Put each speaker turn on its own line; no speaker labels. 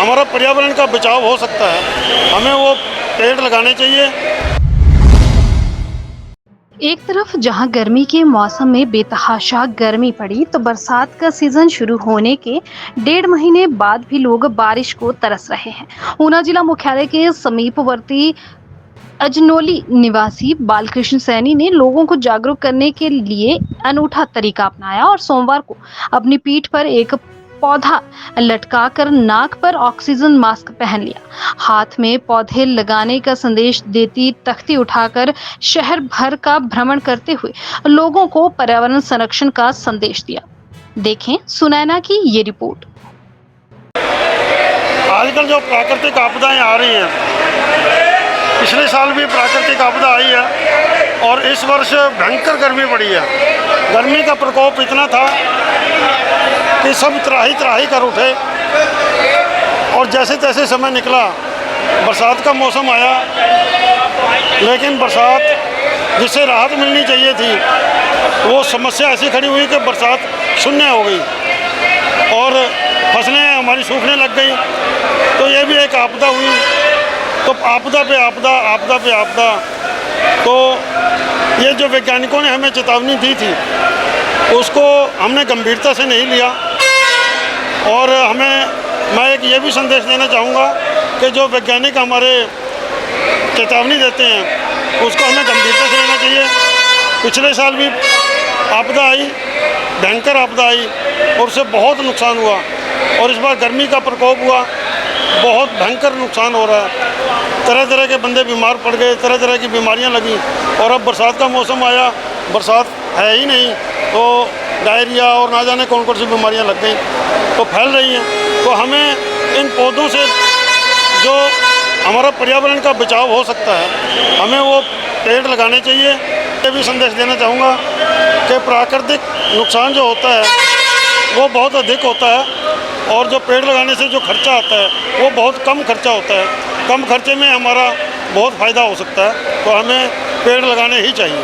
हमारा पर्यावरण का बचाव हो सकता है, हमें वो पेड़ लगाने चाहिए।
एक तरफ जहां गर्मी के मौसम में बेतहाशा गर्मी पड़ी, तो बरसात का सीजन शुरू होने के 1.5 महीने बाद भी लोग बारिश को तरस रहे हैं। ऊना जिला मुख्यालय के समीपवर्ती अजनोली निवासी बालकृष्ण सैनी ने लोगों को जागरूक करने के लिए अनूठा तरीका अपनाया और सोमवार को अपनी पीठ पर एक पौधा लटकाकर नाक पर ऑक्सीजन मास्क पहन लिया। हाथ में पौधे लगाने का संदेश देती तख्ती उठाकर शहर भर का भ्रमण करते हुए लोगों को पर्यावरण संरक्षण का संदेश दिया। देखें सुनैना की ये रिपोर्ट।
आजकल जो प्राकृतिक आपदाएं आ रही हैं, पिछले साल भी प्राकृतिक आपदा आई है और इस वर्ष भयंकर गर्मी पड़ी है। गर्मी का प्रकोप इतना था कि सब त्राही त्राही कर उठे और जैसे तैसे समय निकला, बरसात का मौसम आया, लेकिन बरसात जिससे राहत मिलनी चाहिए थी वो समस्या ऐसी खड़ी हुई कि बरसात शून्य हो गई और फसलें हमारी सूखने लग गई। तो ये भी एक आपदा हुई। तो आपदा पे आपदा, आपदा पे आपदा। तो ये जो वैज्ञानिकों ने हमें चेतावनी दी थी उसको हमने गंभीरता से नहीं लिया और मैं एक ये भी संदेश देना चाहूँगा कि जो वैज्ञानिक हमारे चेतावनी देते हैं उसको हमें गंभीरता से लेना चाहिए। पिछले साल भी आपदा आई, भयंकर आपदा आई और उससे बहुत नुकसान हुआ और इस बार गर्मी का प्रकोप हुआ, बहुत भयंकर नुकसान हो रहा है। तरह तरह के बंदे बीमार पड़ गए, तरह तरह की बीमारियां लगी और अब बरसात का मौसम आया, बरसात है ही नहीं तो डायरिया और ना जाने कौन कौन सी बीमारियां लग गई तो फैल रही हैं। तो हमें इन पौधों से जो हमारा पर्यावरण का बचाव हो सकता है, हमें वो पेड़ लगाने चाहिए। ये भी संदेश देना चाहूँगा कि प्राकृतिक नुकसान जो होता है वो बहुत अधिक होता है और जो पेड़ लगाने से जो खर्चा आता है वो बहुत कम खर्चा होता है। कम खर्चे में हमारा बहुत फ़ायदा हो सकता है, तो हमें पेड़ लगाने ही चाहिए।